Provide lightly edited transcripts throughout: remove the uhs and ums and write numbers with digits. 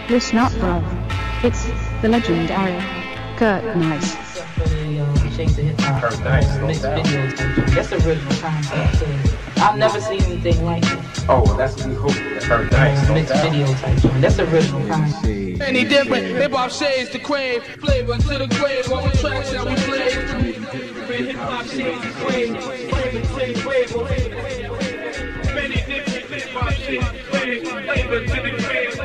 Listen up, bro. It's the legendary Kurt Nice. Kurt Nice, no doubt. That's the original concept too. I've never seen anything like it. Oh, well, that's what we hope. Kurt Nice, no Mixed doubt. video type joint. That's the original concept. Many different hip-hop shades to crave, flavor to the grave, all the tracks that we play. Hip-hop shades to crave, flavor to the grave, many different hip-hop shades to crave, flavor to the grave.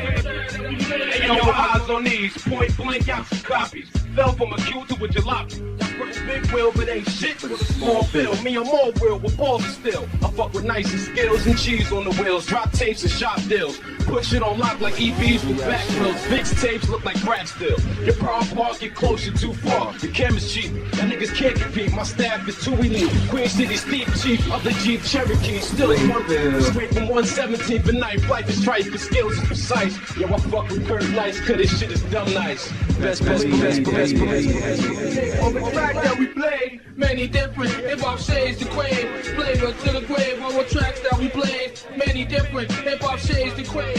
Hey, yo, eyes on these, point blank out some copies. Fell from a Q to a jalopy. Big wheel, but ain't shit with a small bill. Me, I'm all real with balls still. I fuck with nice and skills and cheese on the wheels. Drop tapes and shop deals. Put shit on lock like EBs with back wheels. Mixtapes look like crack still. Your power park get closer too far. The camera's cheap. That niggas can't compete. My staff is too elite. Queen City Steve Chief of the Jeep Cherokee. Still a one straight from 117th and 9th. Life is trite, but skills is precise. Yo, I fuck with Kurt Nice, cause this shit is dumb nice. Best. On the track that we play, many different hip-hop shades to crave, flavor to the grave. On the tracks that we play, many different hip-hop shades to crave.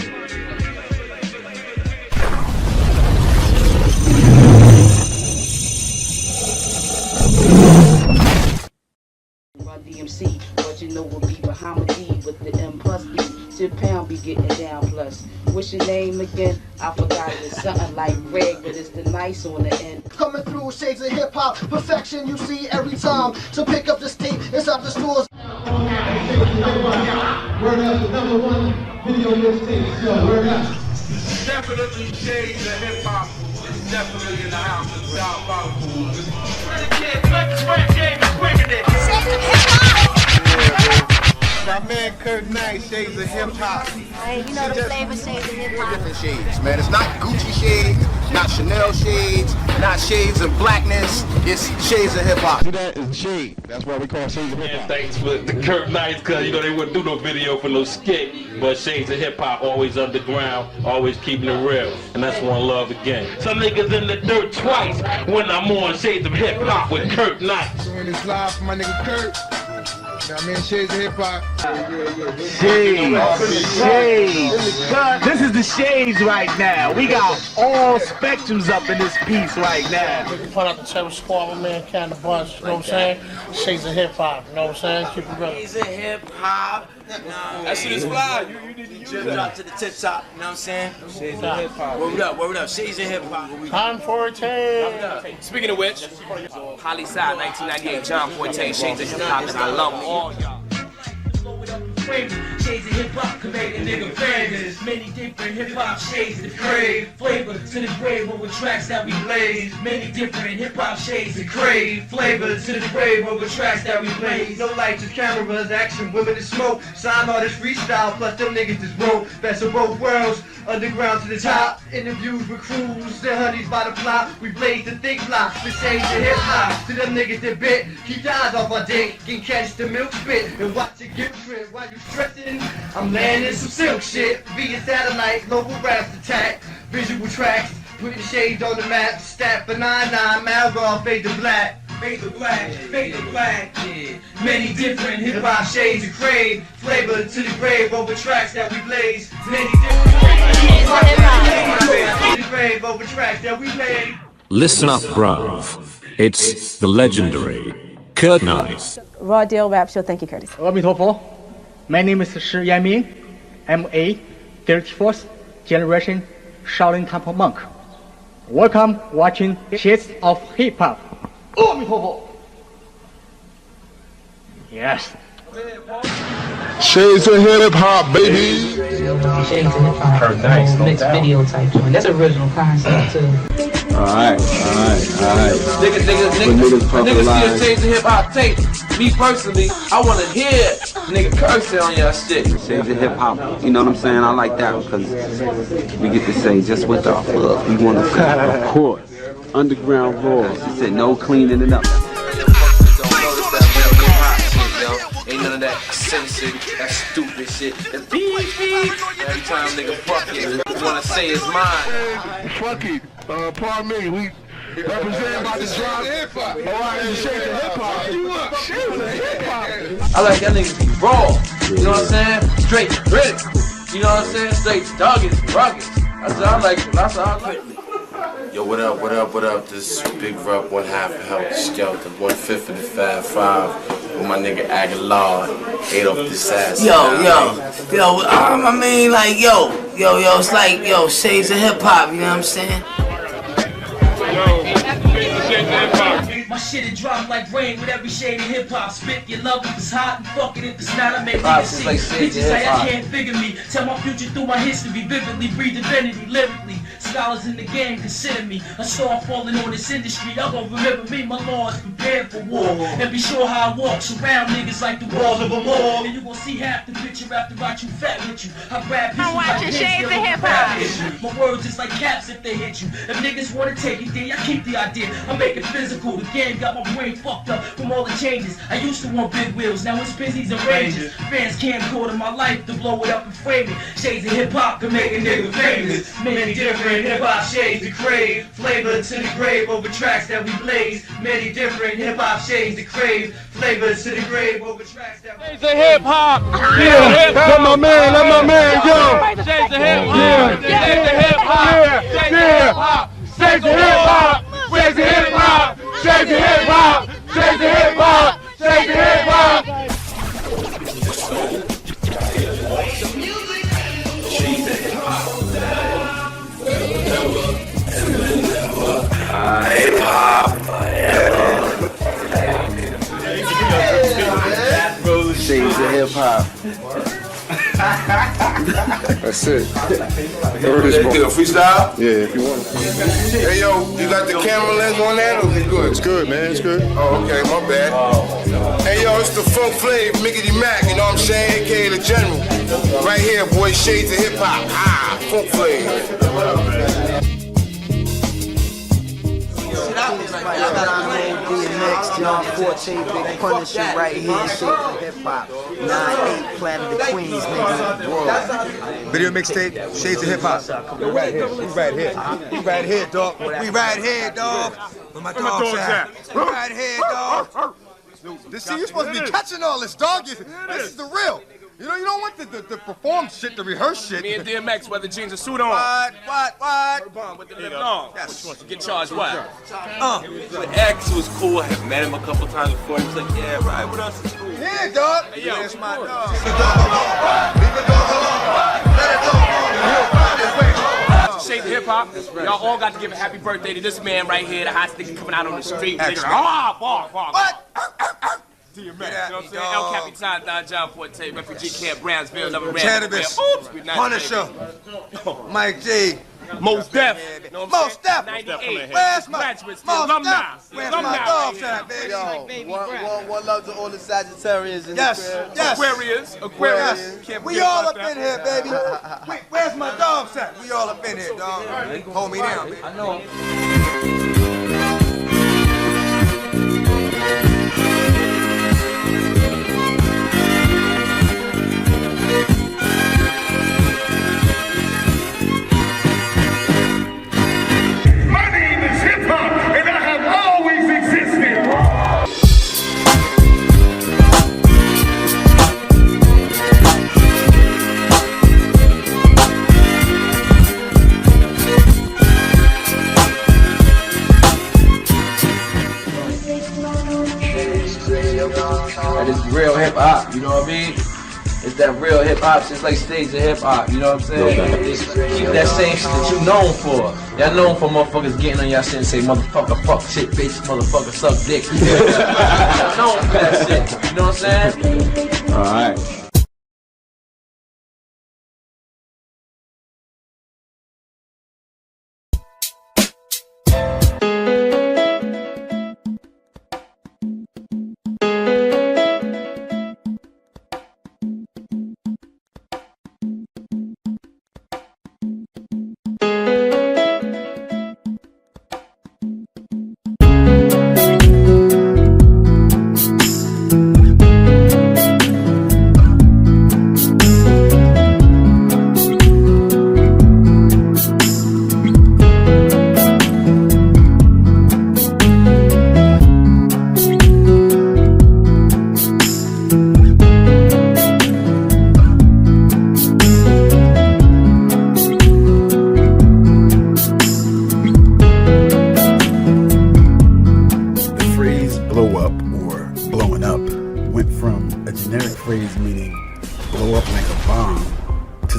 DMC, but you know we'll be behind D with the M plus B. 10 pound be getting down plus. What's your name again? I forgot it. It's something like Greg, but it's the nice on the end. Coming through shades of hip hop, perfection you see every time. So pick up this tape inside the stores. Word up, the #1 video mixtape. So word up. Definitely shades of hip hop. It's definitely in the house of South Liverpool. My man Kurt Nice, shades of hip hop. Hey, you know the flavor shades of hip hop. Different shades, man. It's not Gucci shades, not Chanel shades, not shades of blackness. It's shades of hip hop. See that is shade. That's why we call shades of hip hop. Thanks for the Kurt Nice, cause you know they wouldn't do no video for no skit, but shades of hip hop always underground, always keeping it real, and that's one love again. Some niggas in the dirt twice when I'm on shades of hip hop with Kurt Nice. Doing this live for my nigga Kurt. Now, man, shades of hip hop. Shades. This is the shades right now. We got all spectrums up in this piece right now. Put out the Terror Squad, my man, Can the Bunch, you know what I'm saying? Shades of hip hop, you know what I'm saying? Keep it real. Shades of hip hop. That shit is fly. You need to use that. Drop to the tip top, you know what I'm saying? Shades of hip hop. Word up, Shades of hip hop. Time for a tape. Speaking of which, Holly Side, 1998, John Forte, Shades of hip hop, and I love all y'all. Shades of hip hop can make a nigga famous. Many different hip hop shades to crave. Flavor to the grave over tracks that we blaze. Many different hip hop shades to crave. Flavor to the grave over tracks that we blaze. No lights or cameras, action, women to smoke. Sign artist freestyle, plus them niggas just roll. Best of both worlds, underground to the top. Interviews with crews, the honeys by the plot. We blaze the thick blocks, the shades of hip hop. To them niggas that bit, keep your eyes off our dick. Can catch the milk spit and watch it get drip. While you stressing, I'm landing some silk shit. Via satellite, local raps attack. Visual tracks, putting shades on the map. Stat for 9-9, Malgall, fade to black. Fade to black, yeah. Many different hip hop shades to crave. Flavor to the grave over tracks that we blaze. Many different hip hop shades to the grave over tracks that we blaze. Listen up, bruv. It's the legendary Kurt Nice. Raw Deal Rap Show. Thank you, Curtis. My name is Shi Yanming. I'm a 34th generation Shaolin Temple monk. Welcome watching Shades of Hip Hop. Yes. Shades of hip hop, baby. Shades of hip hop. Kurt Nice, no Mixed doubt. video type joint. That's original concept too. Alright. Niggas see a shades of hip hop tape. Me personally, I wanna hear nigga cursing on your shit. Shades of hip hop. You know what I'm saying? I like that because we get to say just what the fuck we want to say. Of course. Underground raw. She said no cleaning it up. Ain't none of that censored, that stupid shit. That beep. Every time nigga fuck it, wanna say it's mine. Fuck it. Pardon me. We represent by the drop. Alright, it's shades of hip hop. Shades of hip hop. I like that niggas be raw. You know what I'm saying? Straight gritty. You know what I'm saying? Straight dogged, rugged. I I like it. Yo, what up, what up, what up? This is Big Rup, 1/2 of Helter Skelter, 1/5 of the Fab Five, with my nigga Aguilar, 8 off this ass. Yo, I mean, like, yo, it's like, yo, shades of hip hop, you know what I'm saying? My shit it drop like rain with every shade of hip hop. Spit your love if it's hot and fuck it if it's not. I make niggas see bitches say I can't figure me. Tell my future through my history, vividly breathe divinity lyrically. Scholars in the game consider me a star falling on this industry. Y'all gon' remember me, my laws prepared for war. And be sure how I walk surround niggas like the walls of a mall. And you gon' see half the picture after I chew fat with you. I grab pieces like watching Shades of Hip Hop. My words is like caps if they hit you. If niggas wanna take it, then I keep the idea. I make it physical. The game got my brain fucked up from all the changes. I used to want big wheels, now it's Pizzies and Rangers. Fans can't quarter my life to blow it up and frame it. Shades of hip hop can make a nigga famous. Many different hip hop shades to crave. Flavor to the grave over tracks that we blaze. Many different hip hop shades to crave. Flavor to the grave over tracks that we blaze. Shades of hip hop. Yeah, let my man go. Shades of hip hop. Shades of hip hop. Shades of hip hop. Shades of hip hop. Shades of hip hop. Shades of hip hop. Shades of hip hop. Hip hop. Shades of hip hop. That's it. Freestyle? Yeah, if you want. Hey yo, you got the camera lens on that or it's good? It's good, man. It's good. Oh, okay, my bad. Hey yo, it's the Funk Flav, Mickey Mac, you know what I'm saying? AKA the General. Right here, boy, Shades of Hip Hop. Ah, Funk Flav. DMX, John 14, Big Punisher right here, Shades of Hip Hop. 9-8, Planet of the Queens, nigga. Whoa. Video mixtape, Shades of Hip Hop. We right here. We right here. We right here, dog. We right here, dog. Where my dogs at? We right here, dog. See, you're supposed to be catching all this, dog. This is the real. You know, you don't want the perform shit, the rehearse shit. Me and DMX, whether jeans or suit on. What? With the lip long. Yes. Get charged what? The X was cool. I had met him a couple times before. He was like, yeah, right, what else is cool? Yeah, dog. Hey, yo. That's my dog. Shades of Hip Hop. Y'all all got to give a happy birthday to this man right here, the hottest nigga coming out on the street. What? DMX, you know what I'm saying? El Capitan, Don John Forte, Refugee Camp, Brownsville, another Cannabis, Punisher, Mike G, Most Def, Most Def. 98. Where's my graduates, alumni? Where's my dogs at, baby? One love to all the Sagittarians in Yes, the crib. yes. Aquarius. Yes. We all up in here, baby. Where's my dogs at? We all up in here, dog. Hold me down, baby. I know. That is real hip hop, you know what I mean? It's that real hip hop, it's like Shades of Hip Hop, you know what I'm saying? Keep that same shit that you known for. Y'all known for motherfuckers getting on y'all shit and say motherfucker, fuck shit, bitch, motherfucker, suck dick. Y'all known for that shit, you know what I'm saying? Alright.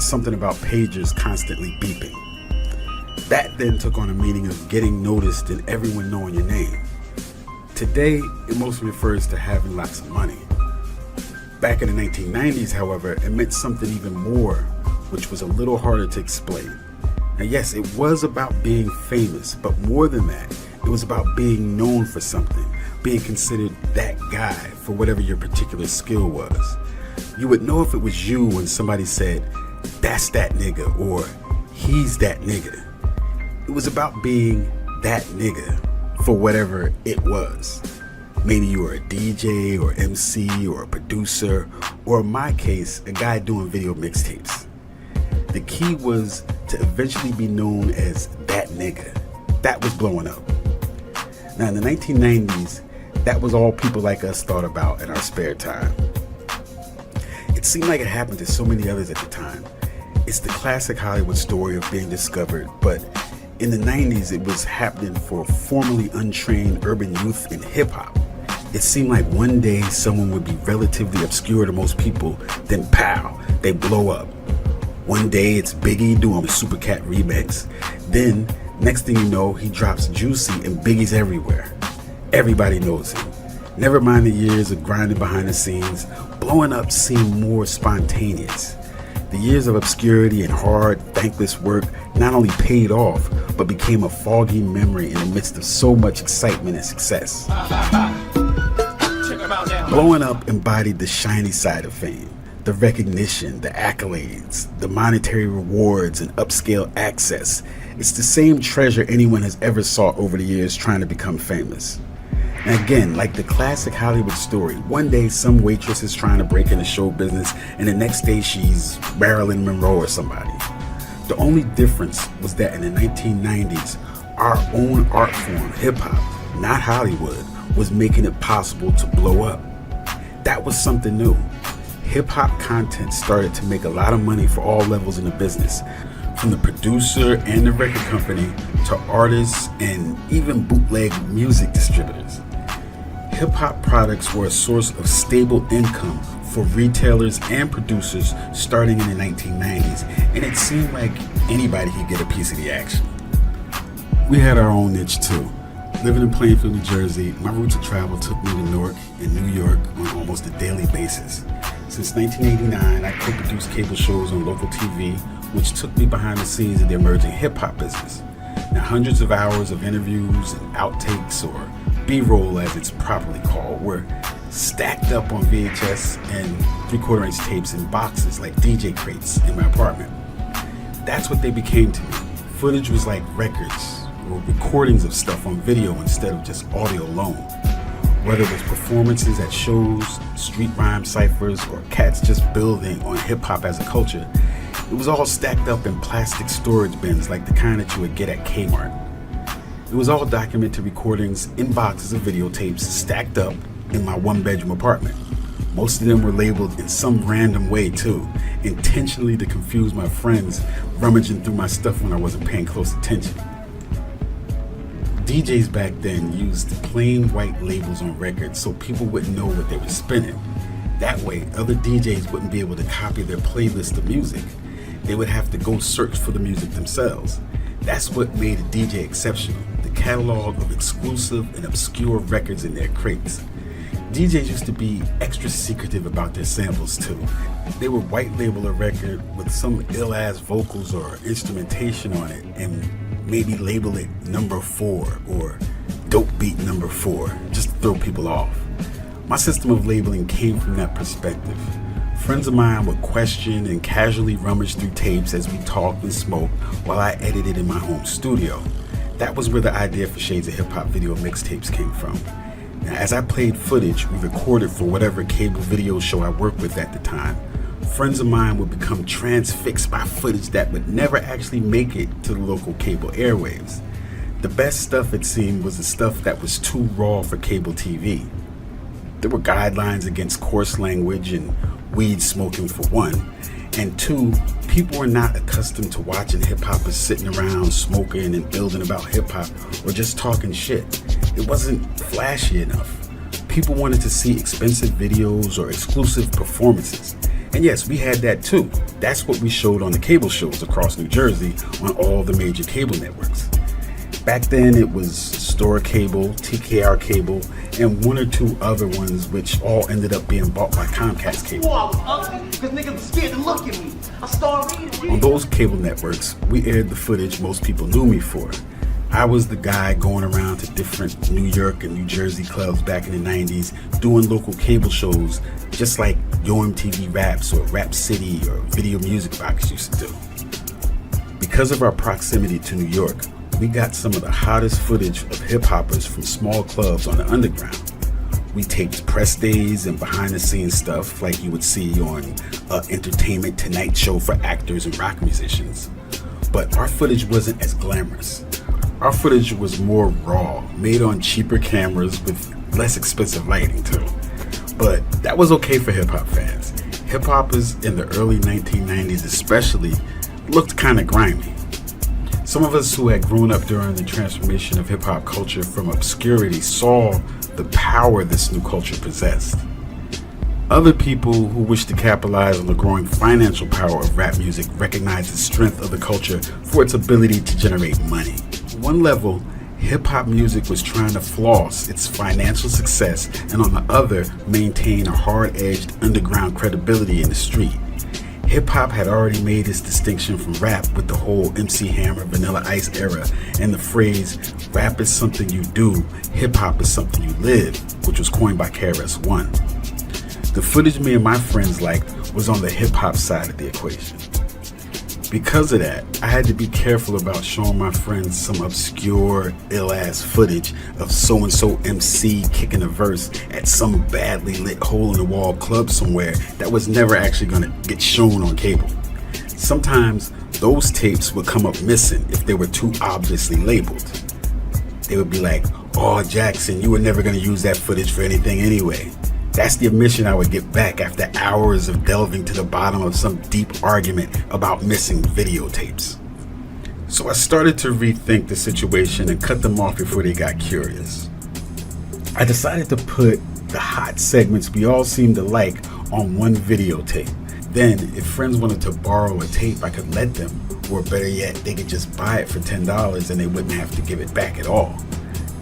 something about pagers constantly beeping. That then took on a meaning of getting noticed and everyone knowing your name. Today, it mostly refers to having lots of money. Back in the 1990s, however, it meant something even more, which was a little harder to explain. Now yes, it was about being famous, but more than that, it was about being known for something, being considered that guy for whatever your particular skill was. You would know if it was you when somebody said, "That's that nigga," or "He's that nigga." It was about being that nigga for whatever it was. Maybe you were a DJ or MC or a producer, or in my case, a guy doing video mixtapes. The key was to eventually be known as that nigga. That was blowing up. Now in the 1990s, that was all people like us thought about in our spare time. It seemed like it happened to so many others at the time. It's the classic Hollywood story of being discovered, but in the 90s it was happening for formerly untrained urban youth in hip-hop. It seemed like one day someone would be relatively obscure to most people, then pow, they blow up. One day it's Biggie doing a Super Cat remix, then next thing you know he drops Juicy and Biggie's everywhere. Everybody knows him. Never mind the years of grinding behind the scenes, blowing up seemed more spontaneous. The years of obscurity and hard, thankless work not only paid off, but became a foggy memory in the midst of so much excitement and success. Blowing up embodied the shiny side of fame, the recognition, the accolades, the monetary rewards, and upscale access. It's the same treasure anyone has ever sought over the years trying to become famous. And again, like the classic Hollywood story, one day some waitress is trying to break into show business and the next day she's Marilyn Monroe or somebody. The only difference was that in the 1990s, our own art form, hip-hop, not Hollywood, was making it possible to blow up. That was something new. Hip-hop content started to make a lot of money for all levels in the business, from the producer and the record company to artists and even bootleg music distributors. Hip-hop products were a source of stable income for retailers and producers starting in the 1990s, and it seemed like anybody could get a piece of the action. We had our own niche too. Living in Plainfield, New Jersey, my roots of travel took me to Newark and New York on almost a daily basis. Since 1989, I co-produced cable shows on local TV, which took me behind the scenes of the emerging hip-hop business. Now, hundreds of hours of interviews and outtakes, or B-roll as it's properly called, were stacked up on VHS and 3/4-inch tapes in boxes like DJ crates in my apartment. That's what they became to me. Footage was like records or recordings of stuff on video instead of just audio alone. Whether it was performances at shows, street rhyme ciphers, or cats just building on hip-hop as a culture, it was all stacked up in plastic storage bins like the kind that you would get at Kmart. It was all documented recordings in boxes of videotapes stacked up in my one-bedroom apartment. Most of them were labeled in some random way too, intentionally to confuse my friends rummaging through my stuff when I wasn't paying close attention. DJs back then used plain white labels on records so people wouldn't know what they were spinning. That way, other DJs wouldn't be able to copy their playlist of music. They would have to go search for the music themselves. That's what made a DJ exceptional, the catalog of exclusive and obscure records in their crates. DJs used to be extra secretive about their samples too. They would white label a record with some ill-ass vocals or instrumentation on it and maybe label it number 4 or dope beat number 4, just to throw people off. My system of labeling came from that perspective. Friends of mine would question and casually rummage through tapes as we talked and smoked while I edited in my home studio. That was where the idea for Shades of Hip Hop video mixtapes came from. Now, as I played footage we recorded for whatever cable video show I worked with at the time, friends of mine would become transfixed by footage that would never actually make it to the local cable airwaves. The best stuff, it seemed, was the stuff that was too raw for cable TV. There were guidelines against coarse language and weed smoking for one, and two, people were not accustomed to watching hip-hoppers sitting around smoking and building about hip-hop or just talking shit. It wasn't flashy enough. People wanted to see expensive videos or exclusive performances, And yes, we had that too. That's what we showed on the cable shows across New Jersey on all the major cable networks. Back then it was Store Cable, TKR Cable, and one or two other ones which all ended up being bought by Comcast Cable. I was ugly because niggas were scared to look at me. I started reading. On those cable networks, we aired the footage most people knew me for. I was the guy going around to different New York and New Jersey clubs back in the 90s doing local cable shows just like Yo MTV Raps or Rap City or Video Music Box used to do. Because of our proximity to New York, we got some of the hottest footage of hip-hoppers from small clubs on the underground. We taped press days and behind-the-scenes stuff like you would see on an Entertainment Tonight show for actors and rock musicians. But our footage wasn't as glamorous. Our footage was more raw, made on cheaper cameras with less expensive lighting too. But that was okay for hip-hop fans. Hip-hoppers in the early 1990s especially looked kind of grimy. Some of us who had grown up during the transformation of hip-hop culture from obscurity saw the power this new culture possessed. Other people who wished to capitalize on the growing financial power of rap music recognized the strength of the culture for its ability to generate money. On one level, hip-hop music was trying to floss its financial success and on the other, maintain a hard-edged underground credibility in the street. Hip-hop had already made its distinction from rap with the whole MC Hammer, Vanilla Ice era and the phrase, rap is something you do, hip-hop is something you live, which was coined by KRS-One. The footage me and my friends liked was on the hip-hop side of the equation. Because of that, I had to be careful about showing my friends some obscure, ill-ass footage of so-and-so MC kicking a verse at some badly lit hole-in-the-wall club somewhere that was never actually going to get shown on cable. Sometimes, those tapes would come up missing if they were too obviously labeled. They would be like, "Oh, Jackson, you were never going to use that footage for anything anyway." That's the admission I would get back after hours of delving to the bottom of some deep argument about missing videotapes. So I started to rethink the situation and cut them off before they got curious. I decided to put the hot segments we all seemed to like on one videotape. Then, if friends wanted to borrow a tape, I could let them, or better yet, they could just buy it for $10 and they wouldn't have to give it back at all.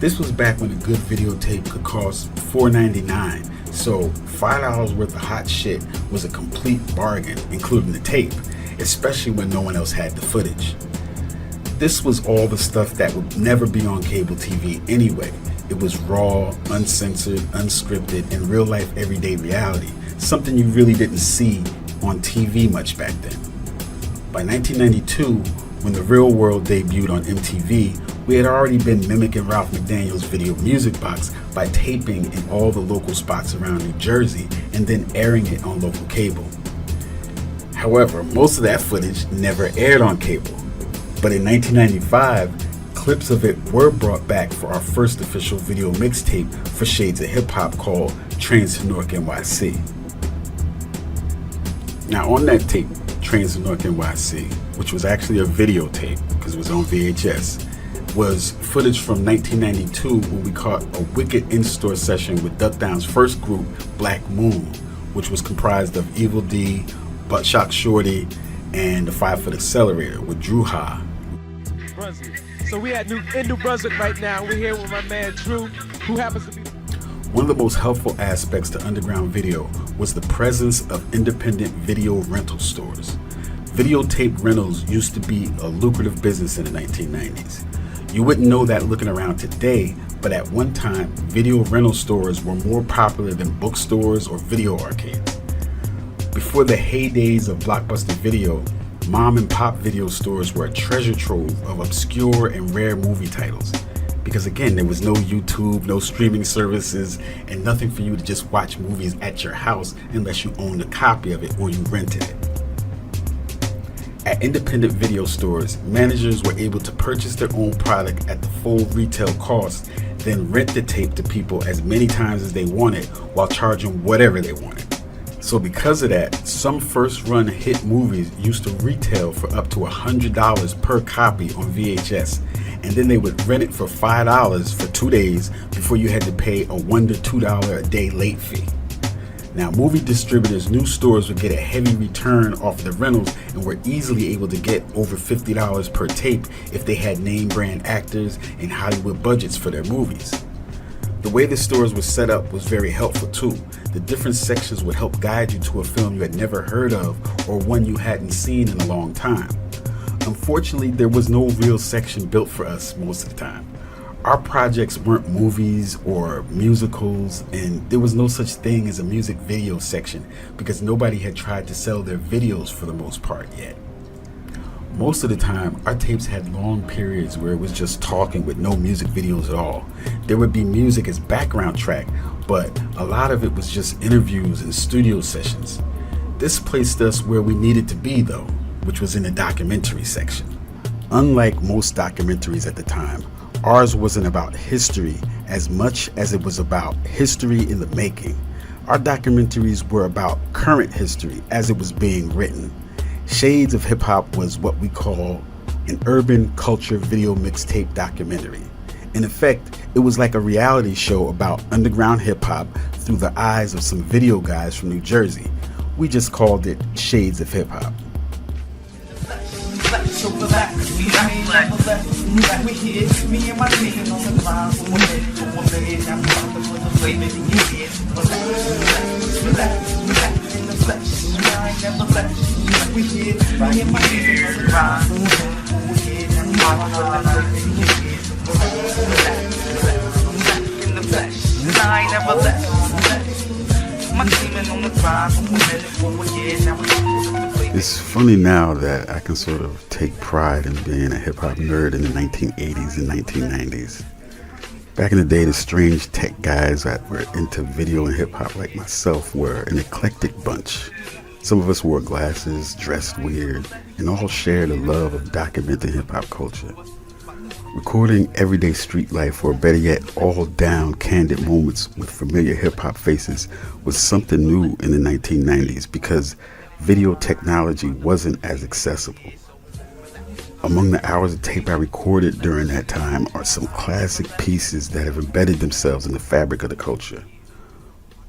This was back when a good videotape could cost $4.99. So $5 worth of hot shit was a complete bargain, including the tape, especially when no one else had the footage. This was all the stuff that would never be on cable TV anyway. It was raw, uncensored, unscripted, and real life everyday reality, something you really didn't see on TV much back then. By 1992, when The Real World debuted on MTV, we had already been mimicking Ralph McDaniel's Video Music Box by taping in all the local spots around New Jersey and then airing it on local cable. However, most of that footage never aired on cable. But in 1995, clips of it were brought back for our first official video mixtape for Shades of Hip Hop called Trains to Newark NYC. Now on that tape, Trains to Newark NYC, which was actually a videotape because it was on VHS, was footage from 1992 when we caught a wicked in-store session with Duck Down's first group, Black Moon, which was comprised of Evil D, Buttshot Shorty, and the 5 Foot Accelerator with Drew Ha. So we in New Brunswick right now. We're here with my man Drew, who happens to be... One of the most helpful aspects to underground video was the presence of independent video rental stores. Videotape rentals used to be a lucrative business in the 1990s. You wouldn't know that looking around today, but at one time, video rental stores were more popular than bookstores or video arcades. Before the heydays of Blockbuster Video, mom and pop video stores were a treasure trove of obscure and rare movie titles. Because again, there was no YouTube, no streaming services, and nothing for you to just watch movies at your house unless you owned a copy of it or you rented it. At independent video stores, managers were able to purchase their own product at the full retail cost, then rent the tape to people as many times as they wanted while charging whatever they wanted. So because of that, some first-run hit movies used to retail for up to $100 per copy on VHS, and then they would rent it for $5 for 2 days before you had to pay a $1 to $2 a day late fee. Now, movie distributors knew stores would get a heavy return off the rentals and were easily able to get over $50 per tape if they had name brand actors and Hollywood budgets for their movies. The way the stores were set up was very helpful too. The different sections would help guide you to a film you had never heard of or one you hadn't seen in a long time. Unfortunately, there was no real section built for us most of the time. Our projects weren't movies or musicals, and there was no such thing as a music video section because nobody had tried to sell their videos for the most part yet. Most of the time, our tapes had long periods where it was just talking with no music videos at all. There would be music as background track, but a lot of it was just interviews and studio sessions. This placed us where we needed to be though, which was in the documentary section. Unlike most documentaries at the time, ours wasn't about history as much as it was about history in the making. Our documentaries were about current history as it was being written. Shades of Hip Hop was what we call an urban culture video mixtape documentary. In effect, it was like a reality show about underground hip hop through the eyes of some video guys from New Jersey. We just called it Shades of Hip Hop. It's funny now that I can sort of take pride in being a hip-hop nerd in the 1980s and 1990s. Back in the day, the strange tech guys that were into video and hip-hop like myself were an eclectic bunch. Some of us wore glasses, dressed weird, and all shared a love of documenting hip-hop culture. Recording everyday street life, or better yet, all down, candid moments with familiar hip-hop faces was something new in the 1990s because video technology wasn't as accessible. Among the hours of tape I recorded during that time are some classic pieces that have embedded themselves in the fabric of the culture.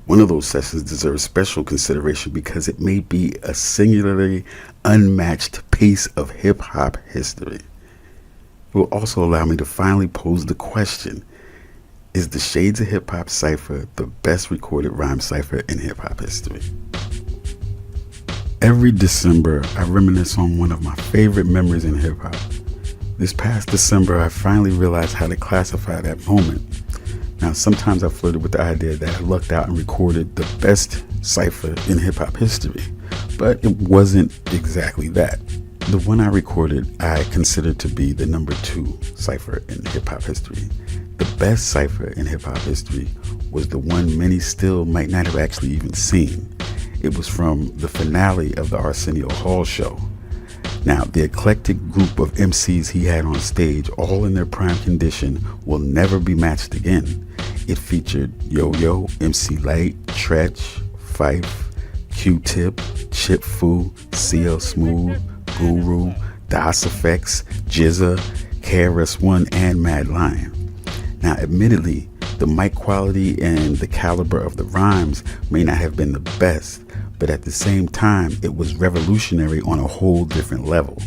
One of those sessions deserves special consideration because it may be a singularly unmatched piece of hip-hop history. It will also allow me to finally pose the question, is the Shades of Hip Hop Cypher the best recorded rhyme cypher in hip-hop history? Every December, I reminisce on one of my favorite memories in hip-hop. This past December, I finally realized how to classify that moment. Now, sometimes I flirted with the idea that I lucked out and recorded the best cypher in hip-hop history, but it wasn't exactly that. The one I recorded, I considered to be the number 2 cypher in hip-hop history. The best cypher in hip-hop history was the one many still might not have actually even seen. It was from the finale of the Arsenio Hall show. Now, the eclectic group of MCs he had on stage, all in their prime condition, will never be matched again. It featured Yo-Yo, MC Light, Tretch, Fife, Q-Tip, Chip Fu, CL Smooth, Guru, Das Effects, Jizza, KRS-One, and Mad Lion. Now, admittedly, the mic quality and the caliber of the rhymes may not have been the best, but at the same time, it was revolutionary on a whole different level.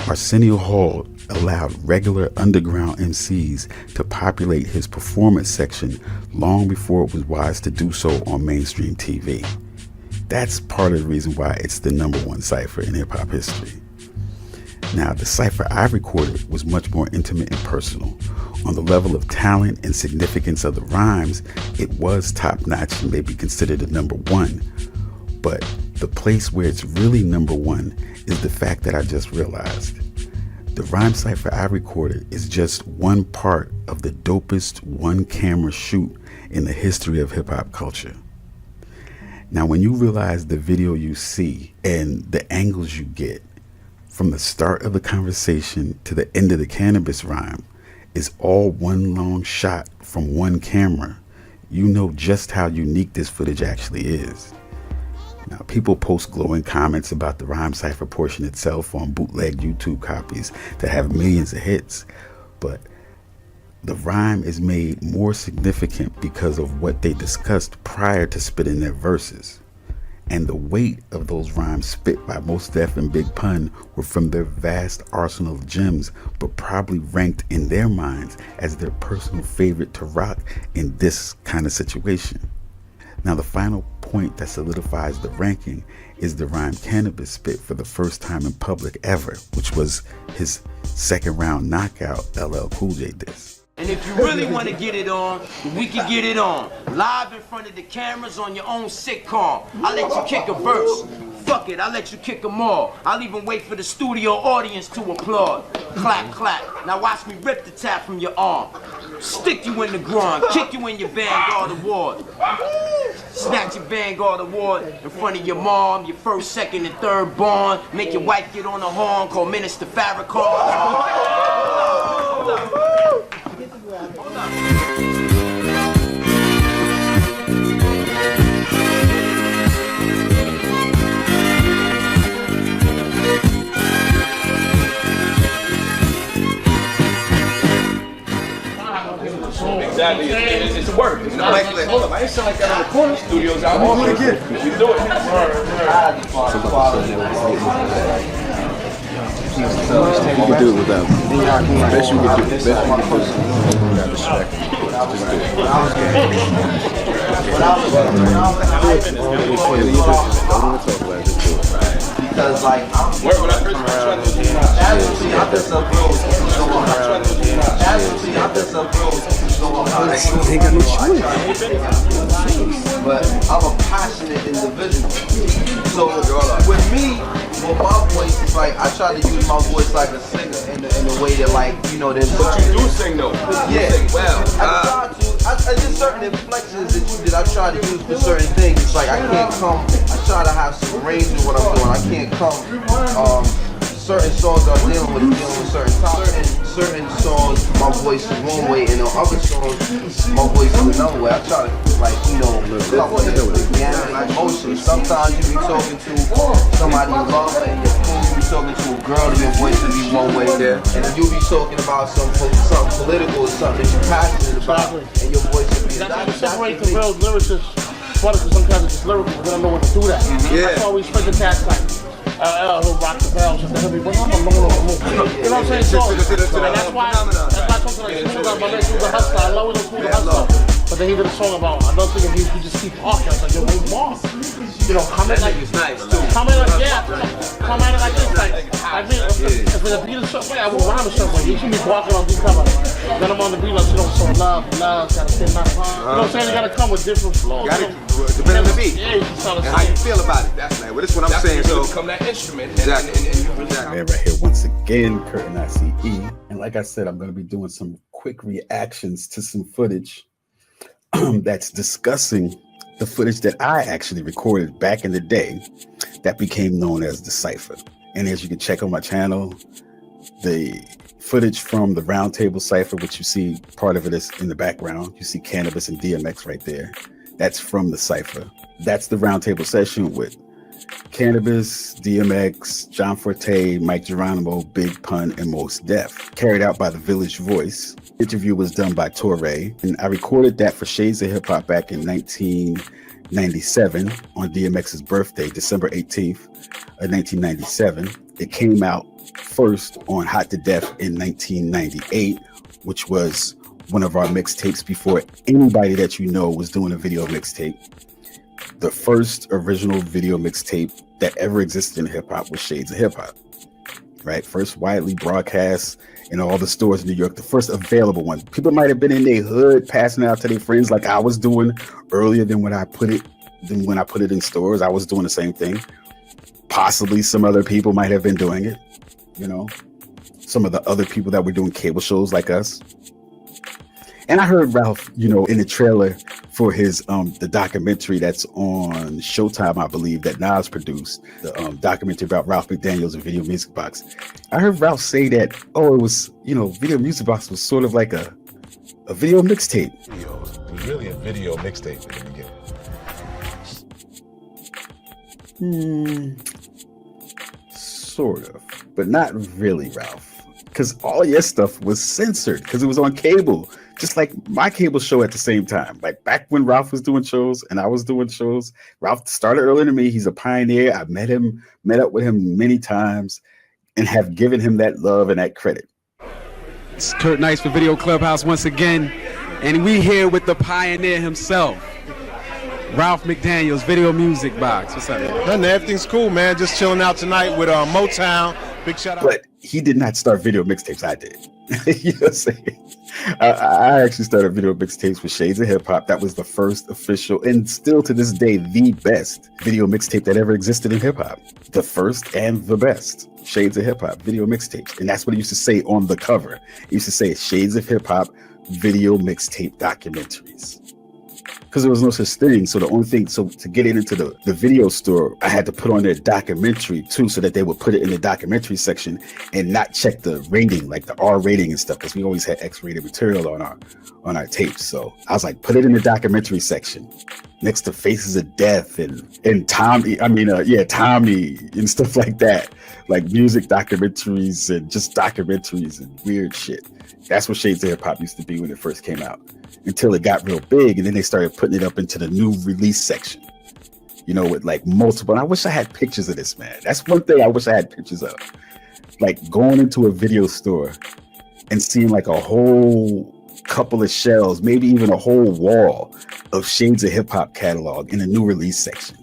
Arsenio Hall allowed regular underground MCs to populate his performance section long before it was wise to do so on mainstream TV. That's part of the reason why it's the number 1 cypher in hip-hop history. Now, the cypher I recorded was much more intimate and personal. On the level of talent and significance of the rhymes, it was top-notch and may be considered a number 1. But the place where it's really number 1 is the fact that I just realized. The rhyme cypher I recorded is just one part of the dopest one-camera shoot in the history of hip-hop culture. Now, when you realize the video you see and the angles you get, from the start of the conversation to the end of the cannabis rhyme, is all one long shot from one camera, you know just how unique this footage actually is. Now, people post glowing comments about the rhyme cypher portion itself on bootleg YouTube copies that have millions of hits, but The rhyme is made more significant because of what they discussed prior to spitting their verses. And the weight of those rhymes spit by Mos Def and Big Pun were from their vast arsenal of gems, but probably ranked in their minds as their personal favorite to rock in this kind of situation. Now, the final point that solidifies the ranking is the rhyme Cannabis spit for the first time in public ever, which was his second round knockout LL Cool J diss. And if you really want to get it on, we can get it on. Live in front of the cameras on your own sitcom. I'll let you kick a verse. Fuck it, I'll let you kick them all. I'll even wait for the studio audience to applaud. Clap, clap. Now watch me rip the tap from your arm. Stick you in the groin, kick you in your Vanguard Award. Snatch your Vanguard Award in front of your mom, your first, second, and third born. Make your wife get on the horn, call Minister Farrakhan. Exactly, it's a work. It's not like, hold up, I ain't sound like that on the corner studios out all over. We do it. You can do it without me. The best you can do. The best you can do. Without respect. Just do it. Because like when I first tried to do actually I've done some bros but I'm a passionate individual. So with me, with my voice, it's like I try to use my voice like a singer in a way that, like, you know, there's. But you do sing though. Yeah. You sing well. I just certain inflections that I try to use for certain things. It's like I can't come. I try to have some range in what I'm doing. I can't come. Certain songs are dealing with certain topics. Certain songs, my voice is one way, and on other songs, my voice is another way. I try to, like, you know, cover the gamut of emotions. Sometimes you be talking to somebody you love, and you be talking to a girl, and your voice will be one way, and then you be talking about something political or something that you're passionate about, and your voice will be another. That's separate the real lyricists. Funny, because sometimes it's just lyrical, but they don't know when to do that. Yeah. That's why we spend the cats like. He'll rock the bells and he'll be, well, I'm alone on the move. You know what I'm saying? So, and that's why I talk to like Smooth about my man Smooth the Hustler. I love when Smooth the Hustler. But then he did a song about another thing and he just keep talking. I was like, yo, wait, boss. You know, comment like, comment like, yeah, comment like this. Like, I mean, if the beat is something, I will rhyme or something. You see me walking on these covers. Then I'm on the beat like, you know, so love, gotta say nothing. You know what I'm saying? You gotta come with different flows. Depending on the beat. Yeah, you can and how you feel about it. That's like, well, this is what I'm saying. So become that instrument. Exactly. And right here once again, Curtin ICE. And like I said, I'm going to be doing some quick reactions to some footage that's discussing the footage that I actually recorded back in the day that became known as the Cypher. And as you can check on my channel, the footage from the Roundtable Cypher, which you see part of it is in the background. You see Cannabis and DMX right there. That's from the Cypher. That's the Roundtable session with Cannabis, DMX, John Forte, Mike Geronimo, Big Pun, and Mos Def, carried out by the Village Voice. The interview was done by Torre, and I recorded that for Shades of Hip Hop back in 1997 on DMX's birthday, December 18th of 1997. It came out first on Hot to Death in 1998, which was one of our mixtapes before anybody that you know was doing a video mixtape. The first original video mixtape that ever existed in hip hop was Shades of Hip Hop, right? First widely broadcast in all the stores in New York, the first available one. People might have been in their hood passing out to their friends like I was doing earlier than when I put it in stores. I was doing the same thing. Possibly some other people might have been doing it, you know, some of the other people that were doing cable shows like us. And I heard Ralph, you know, in the trailer for his the documentary that's on Showtime, I believe, that Nas produced, the documentary about Ralph McDaniels and Video Music Box. I heard Ralph say that, oh, it was, you know, Video Music Box was sort of like a video mixtape. It was really a video mixtape in the beginning. Sort of, but not really, Ralph. because all your stuff was censored because it was on cable, just like my cable show at the same time. Like back when Ralph was doing shows and I was doing shows, Ralph started earlier than me. He's a pioneer. I met up with him many times and have given him that love and that credit. It's Kurt Nice for Video Clubhouse once again, and we here with the pioneer himself, Ralph McDaniels, Video Music Box. What's up, man? Nothing, everything's cool, man. Just chilling out tonight with Motown. Big shout out. But he did not start Video Mixtapes. I did. You know what I'm saying? I actually started Video Mixtapes with Shades of Hip Hop. That was the first official, and still to this day, the best video mixtape that ever existed in hip hop. The first and the best. Shades of Hip Hop, Video Mixtapes. And that's what it used to say on the cover. It used to say Shades of Hip Hop, Video Mixtape Documentaries. Because there was no such thing. So the only thing, so to get it into the video store, I had to put on their documentary too, so that they would put it in the documentary section and not check the rating, like the R rating and stuff, because we always had X-rated material on our tapes. So I was like, put it in the documentary section next to Faces of Death and Tommy and stuff like that, like music documentaries and just documentaries and weird shit. That's what Shades of Hip Hop used to be when it first came out, until it got real big, and then they started putting it up into the new release section, you know, with like multiple. And I wish I had pictures of this, man. That's one thing I wish I had pictures of, like going into a video store and seeing like a whole couple of shelves, maybe even a whole wall of Shades of Hip Hop catalog in the new release section.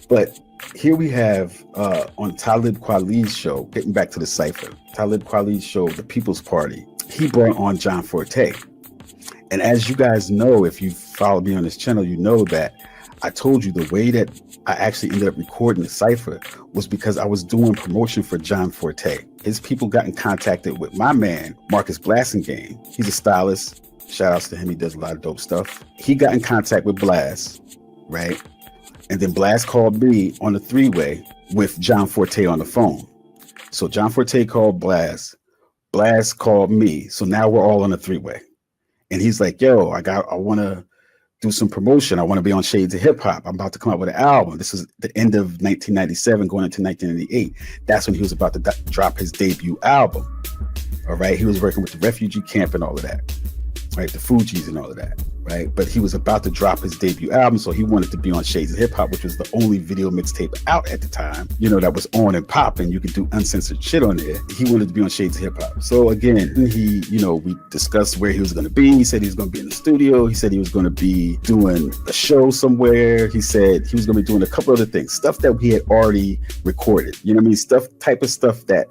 But here we have on Talib Kweli's show, getting back to the Cypher, Talib Kweli's show, The People's Party, he brought on John Forte. And as you guys know, if you follow me on this channel, you know that I told you the way that I actually ended up recording the Cypher was because I was doing promotion for John Forte. His people got in contact with my man, Marcus Blasingame. He's a stylist. Shout outs to him. He does a lot of dope stuff. He got in contact with Blast, right? And then Blast called me on the three-way with John Forte on the phone. So John Forte called Blast. Blast called me. So now we're all on a three-way. And he's like, yo, I want to do some promotion. I want to be on Shades of Hip Hop. I'm about to come out with an album. This is the end of 1997, going into 1998. That's when he was about to drop his debut album. All right. He was working with the refugee camp and all of that. Right. The Fugees and all of that. Right. But he was about to drop his debut album. So he wanted to be on Shades of Hip Hop, which was the only video mixtape out at the time, you know, that was on and popping. You could do uncensored shit on there. He wanted to be on Shades of Hip Hop. So again, we discussed where he was going to be. He said he was going to be in the studio. He said he was going to be doing a show somewhere. He said he was going to be doing a couple other things, stuff that we had already recorded. You know what I mean? Type of stuff that,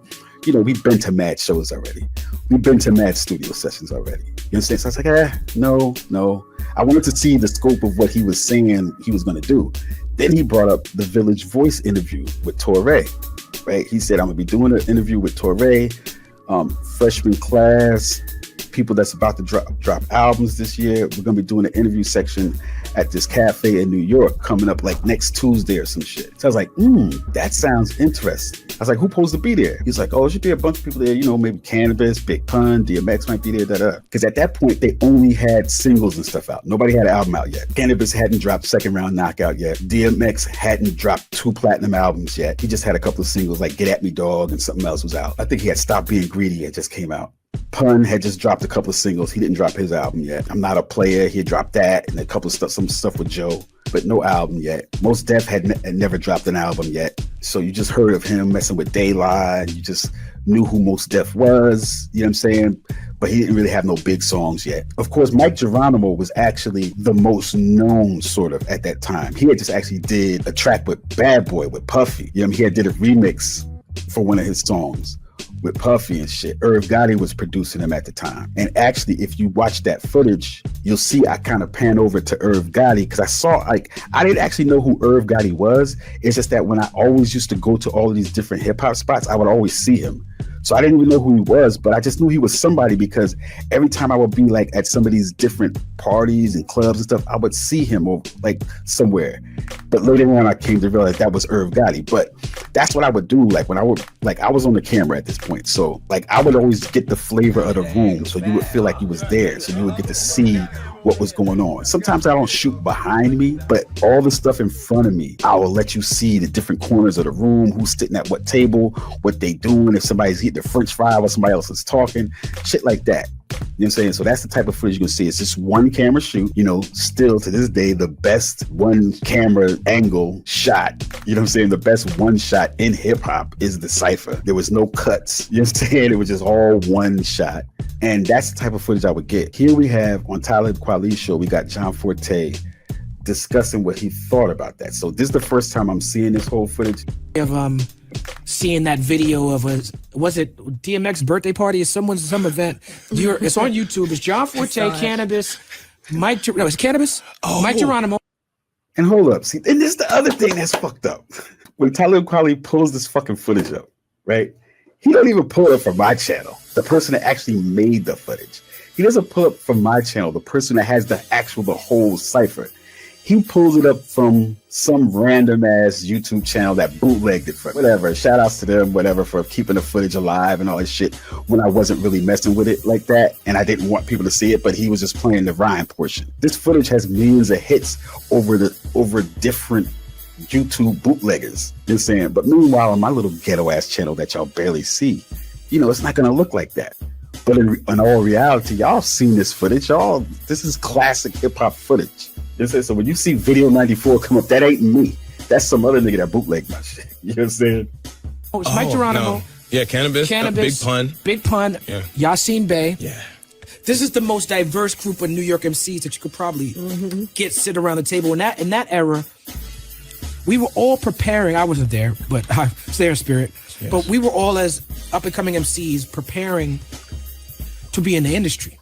you know, we've been to mad shows already. We've been to mad studio sessions already. You understand? So I was like, no. I wanted to see the scope of what he was saying he was going to do. Then he brought up the Village Voice interview with Torre, right? He said, I'm going to be doing an interview with Torre, freshman class, people that's about to drop albums this year. We're going to be doing an interview section at this cafe in New York coming up like next Tuesday or some shit. So I was like, that sounds interesting. I was like, who's supposed to be there? He's like, there should be a bunch of people there, you know, maybe Cannabis, Big Pun, DMX might be there, Because at that point, they only had singles and stuff out. Nobody had an album out yet. Cannabis hadn't dropped Second Round Knockout yet. DMX hadn't dropped 2 platinum albums yet. He just had a couple of singles like Get At Me Dog and something else was out. I think he had Stop Being Greedy. It just came out. Pun had just dropped a couple of singles. He didn't drop his album yet. I'm Not a Player. He had dropped that and a couple of stuff, some stuff with Joe, but no album yet. Mos Def had never dropped an album yet. So you just heard of him messing with Daylight. You just knew who Mos Def was, you know what I'm saying? But he didn't really have no big songs yet. Of course, Mike Geronimo was actually the most known sort of at that time. He had just actually did a track with Bad Boy with Puffy. You know, he had did a remix for one of his songs with Puffy and shit. Irv Gotti was producing him at the time. And actually, if you watch that footage, you'll see I kind of pan over to Irv Gotti because I saw, like, I didn't actually know who Irv Gotti was. It's just that when I always used to go to all of these different hip hop spots, I would always see him. So I didn't even know who he was, but I just knew he was somebody because every time I would be like at some of these different parties and clubs and stuff, I would see him or like somewhere. But later on, I came to realize that was Irv Gotti. But that's what I would do. Like when I was on the camera at this point. So like I would always get the flavor of the room. So you would feel like you was there. So you would get to see what was going on. Sometimes I don't shoot behind me, but all the stuff in front of me, I will let you see the different corners of the room, who's sitting at what table, what they doing, if somebody's eating the French fry while somebody else is talking, shit like that. You know what I'm saying? So that's the type of footage you can see. It's just one camera shoot, you know, still to this day, the best one camera angle shot, you know what I'm saying? The best one shot in hip hop is the Cypher. There was no cuts, you know what I'm saying? It was just all one shot. And that's the type of footage I would get. Here we have on Talib Kweli's show, we got John Forte discussing what he thought about that. So this is the first time I'm seeing this whole footage. Of seeing that video of was it DMX birthday party or some event? It's on YouTube. It's John Forte, Cannabis, it's Cannabis, Mike Geronimo. And hold up, see, and this is the other thing that's fucked up. When Talib Kweli pulls this fucking footage up, right? He don't even pull it up from my channel, the person that actually made the footage. He doesn't pull up from my channel, the person that has the whole Cypher. He pulls it up from some random ass YouTube channel that bootlegged it for whatever. Shout outs to them, whatever, for keeping the footage alive and all that shit when I wasn't really messing with it like that. And I didn't want people to see it, but he was just playing the rhyme portion. This footage has millions of hits over different YouTube bootleggers. You know what I'm saying? But meanwhile, on my little ghetto ass channel that y'all barely see, you know, it's not going to look like that. But in all reality, y'all seen this footage. This is classic hip hop footage. You know, so when you see Video 94 come up, that ain't me. That's some other nigga that bootlegged my shit. You know what I'm saying? Oh, it's Mike Geronimo. No. Yeah, Cannabis, Big Pun. Yeah. Yasin Bey. Yeah. This is the most diverse group of New York MCs that you could probably sit around the table. In that era, we were all preparing. I wasn't there, but I was there in spirit. Yes. But we were all, as up-and-coming MCs, preparing to be in the industry,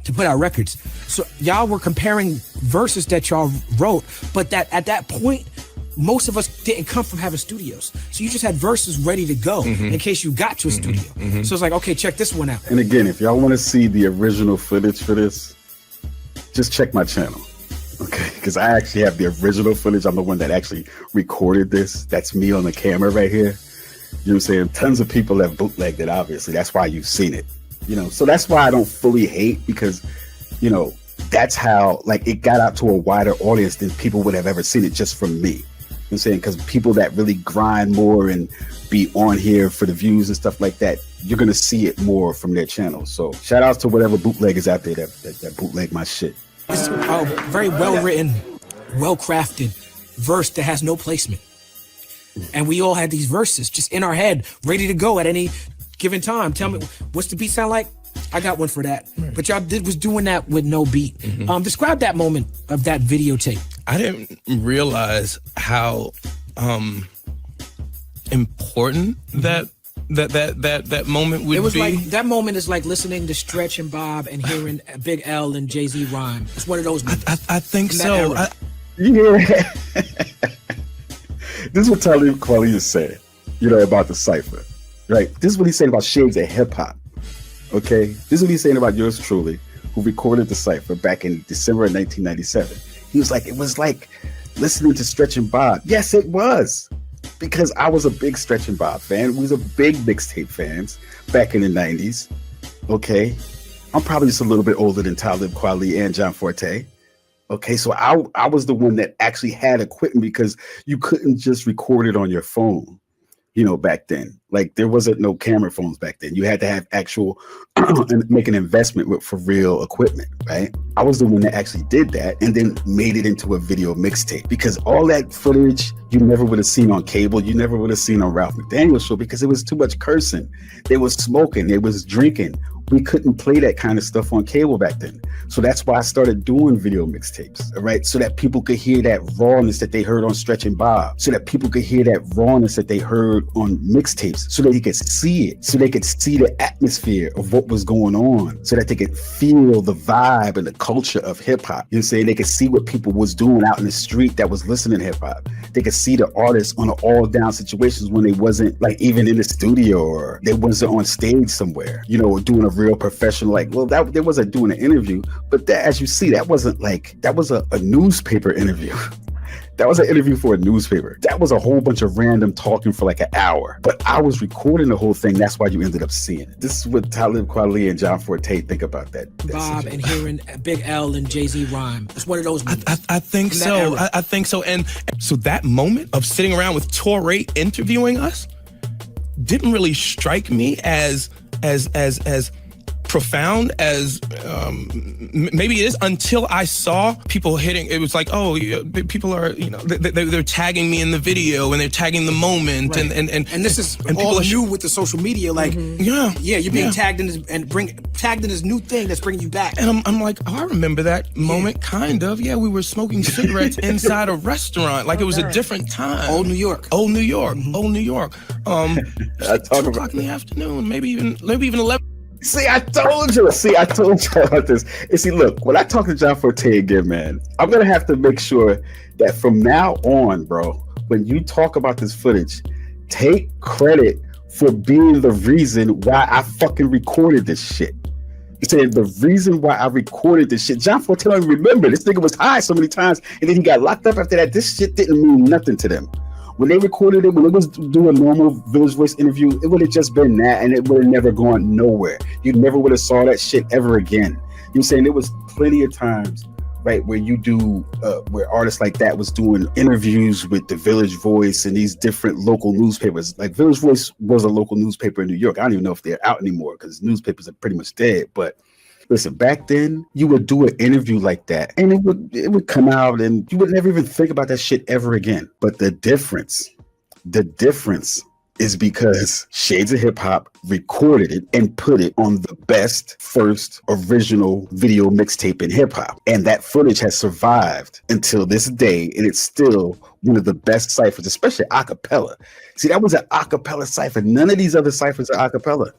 to put out records. So y'all were comparing verses that y'all wrote, but that at that point, most of us didn't come from having studios. So you just had verses ready to go in case you got to a studio. So it's like, okay, check this one out. And again, if y'all want to see the original footage for this, just check my channel. Okay, because I actually have the original footage. I'm the one that actually recorded this. That's me on the camera right here. You know what I'm saying? Tons of people have bootlegged it, obviously. That's why you've seen it. You know, so that's why I don't fully hate, because, you know, that's how, like, it got out to a wider audience than people would have ever seen it just from me. You know what I'm saying? Because people that really grind more and be on here for the views and stuff like that, you're going to see it more from their channel. So shout outs to whatever bootleggers out there that bootleg my shit. It's a very well-written, well-crafted verse that has no placement. And we all had these verses just in our head, ready to go at any given time. Tell me, what's the beat sound like? I got one for that. But y'all was doing that with no beat. Describe that moment of that videotape. I didn't realize how important that moment would be. It was like, that moment is like listening to Stretch and Bob and hearing Big L and Jay-Z rhyme. It's one of those moments. I think so. Yeah. This is what Talib Kweli is saying, you know, about the Cypher. Right? This is what he's saying about Shades of Hip Hop. Okay? This is what he's saying about yours truly, who recorded the Cypher back in December of 1997. He was like, it was like listening to Stretch and Bob. Yes, it was. Because I was a big Stretch and Bob fan. We was a big Mixtape fans back in the 90s. Okay? I'm probably just a little bit older than Talib Kweli and John Forte. Okay, so I was the one that actually had equipment, because you couldn't just record it on your phone, you know, back then. Like, there wasn't no camera phones back then. You had to have actual, make an investment for real equipment, right? I was the one that actually did that and then made it into a video mixtape, because all that footage you never would have seen on cable. You never would have seen on Ralph McDaniel's show, because it was too much cursing. They was smoking, they was drinking. We couldn't play that kind of stuff on cable back then. So that's why I started doing video mixtapes, all right? So that people could hear that rawness that they heard on Stretch and Bob. So that people could hear that rawness that they heard on mixtapes. So that they could see it. So they could see the atmosphere of what was going on. So that they could feel the vibe and the culture of hip hop. You know what I'm saying? They could see what people was doing out in the street that was listening to hip hop. They could see the artists on the all down situations when they wasn't like even in the studio, or they wasn't on stage somewhere, you know, doing a real professional, like, well, that they wasn't doing an interview, but that, as you see, that wasn't like, that was a newspaper interview. That was an interview for a newspaper. That was a whole bunch of random talking for like an hour. But I was recording the whole thing. That's why you ended up seeing it. This is what Talib Kweli and John Forte think about that Bob and hearing Big L and Jay-Z rhyme. It's one of those movies. I think so. I think so. And so that moment of sitting around with Torre interviewing us didn't really strike me as profound as maybe it is, until I saw people hitting. It was like, oh, people are, they're tagging me in the video and they're tagging the moment, right. and this is and all new with the social media. Like, you're being tagged in this, tagged in this new thing that's bringing you back. And I'm like, oh, I remember that moment, kind of. Yeah, we were smoking cigarettes inside a restaurant, like it was a different time. Old New York. Old New York. Old New York. Like 2 o'clock in the afternoon, maybe even 11. See, I told you about this. And see, look, when I talk to John Forte again, man, I'm going to have to make sure that from now on, bro, when you talk about this footage, take credit for being the reason why I fucking recorded this shit. You said the reason why I recorded this shit. John Forte don't even remember. This nigga was high so many times, and then he got locked up after that. This shit didn't mean nothing to them. When they recorded it, when it was doing a normal Village Voice interview, it would have just been that, and it would have never gone nowhere. You never would have saw that shit ever again. You know what I'm saying? There was plenty of times, right, where you do, where artists like that was doing interviews with the Village Voice and these different local newspapers. Like Village Voice was a local newspaper in New York. I don't even know if they're out anymore because newspapers are pretty much dead, but listen, back then you would do an interview like that and it would come out and you would never even think about that shit ever again. But the difference is because Shades of Hip Hop recorded it and put it on the best first original video mixtape in hip hop. And that footage has survived until this day, and it's still one of the best ciphers, especially acapella. See, that was an acapella cipher. None of these other ciphers are acapella,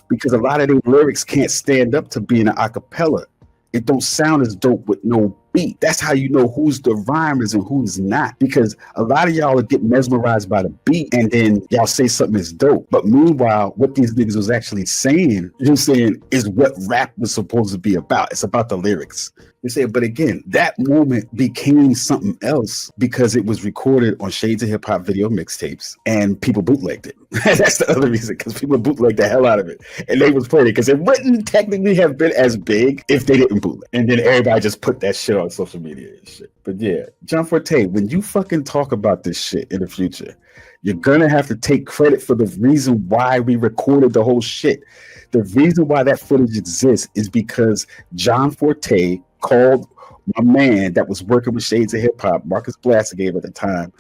because a lot of their lyrics can't stand up to being an acapella. It don't sound as dope with no beat. That's how you know who's the rhymers and who's not, because a lot of y'all get mesmerized by the beat and then y'all say something is dope. But meanwhile, what these niggas was actually saying, is what rap was supposed to be about. It's about the lyrics. You say, but again, that moment became something else because it was recorded on Shades of Hip Hop video mixtapes and people bootlegged it. That's the other reason, because people bootlegged the hell out of it and they was playing it because it wouldn't technically have been as big if they didn't bootleg. And then everybody just put that shit on social media and shit. But yeah, John Forte, when you fucking talk about this shit in the future, you're gonna have to take credit for the reason why we recorded the whole shit. The reason why that footage exists is because John Forte called my man that was working with Shades of Hip Hop, Marcus Blassigame at the time,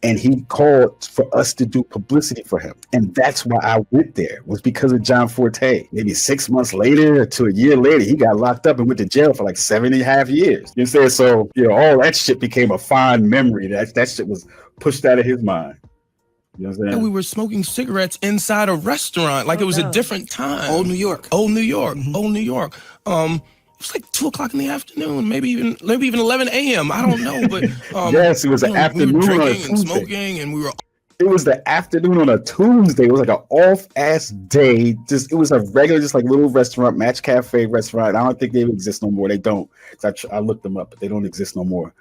and he called for us to do publicity for him. And that's why I went there, was because of John Forte. Maybe 6 months later to a year later, he got locked up and went to jail for like 7.5 years. You know what I'm saying? So, all that shit became a fond memory. That shit was pushed out of his mind. You know what I'm saying? And we were smoking cigarettes inside a restaurant, like it was a different time. Old New York. Old New York. Old New York. It was like 2 o'clock in the afternoon, maybe even 11 a.m. I don't know, but yes, it was an afternoon. We were drinking and smoking, and we were. It was the afternoon on a Tuesday. It was like an off-ass day. It was a regular, just like little restaurant, Match Cafe restaurant. I don't think they exist no more. They don't. I looked them up, but they don't exist no more.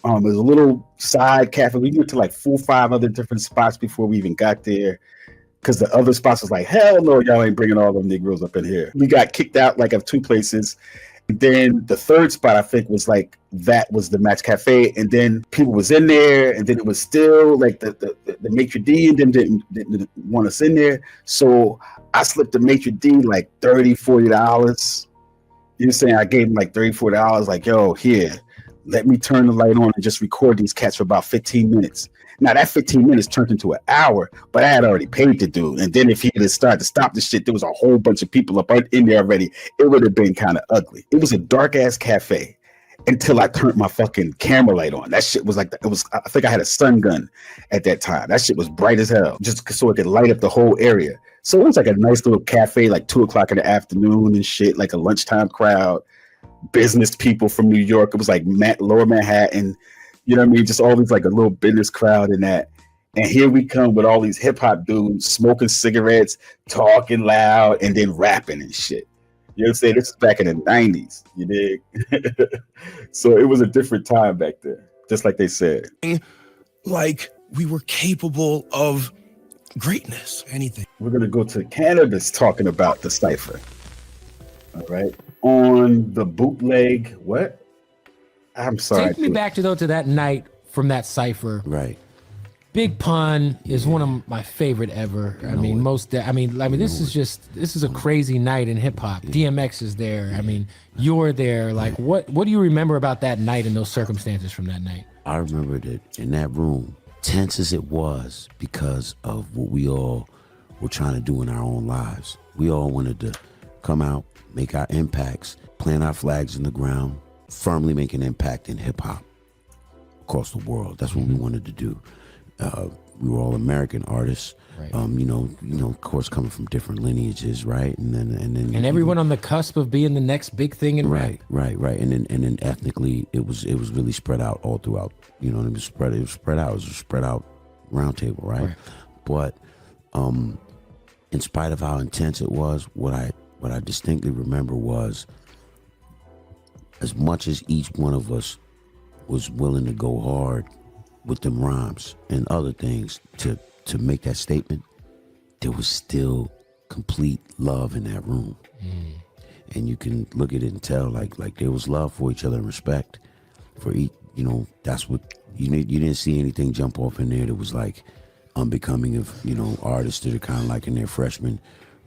There's a little side cafe. We went to like 4 or 5 other different spots before we even got there, because the other spots was like, hell no, y'all ain't bringing all them Negroes up in here. We got kicked out like of 2 places. And then the third spot, I think, was like, that was the Match Cafe. And then people was in there, and then it was still like the maitre d' and them didn't want us in there. So I slipped the maitre d' like $30, $40. You know what I'm saying? I gave him like $30, $40, like, yo, here, let me turn the light on and just record these cats for about 15 minutes. Now that 15 minutes turned into an hour, but I had already paid the dude. And then if he had started to stop the shit, there was a whole bunch of people up in there already. It would have been kind of ugly. It was a dark ass cafe until I turned my fucking camera light on. That shit was like, I think I had a sun gun at that time. That shit was bright as hell, just so it could light up the whole area. So it was like a nice little cafe, like 2 o'clock in the afternoon and shit, like a lunchtime crowd, business people from New York. It was like Lower Manhattan. You know what I mean? Just all these like a little business crowd in that. And here we come with all these hip hop dudes smoking cigarettes, talking loud, and then rapping and shit. You know what I'm saying? This is back in the 90s. You dig? So it was a different time back there. just like they said. Like we were capable of greatness. Anything. We're going to go to Cannabis talking about the Cypher. All right. On the bootleg, what? I'm sorry. Take me back to that night from that Cypher. Right. Big Pun is one of my favorite ever. I mean, this is a crazy night in hip hop. DMX is there. I mean, you're there. Like, what do you remember about that night and those circumstances from that night? I remember that in that room, tense as it was because of what we all were trying to do in our own lives. We all wanted to come out, make our impacts, plant our flags in the ground, firmly make an impact in hip hop across the world. That's what we wanted to do. We were all American artists, right. Of course, coming from different lineages, right? And then everyone on the cusp of being the next big thing in rap. Right. And then ethnically, it was really spread out all throughout. It was spread out. It was a spread out round table, right? But in spite of how intense it was, what I distinctly remember was, as much as each one of us was willing to go hard with them rhymes and other things to make that statement, there was still complete love in that room. And you can look at it and tell like there was love for each other and respect for each. That's what you didn't see anything jump off in there that was like unbecoming of artists that are kind of like in their freshman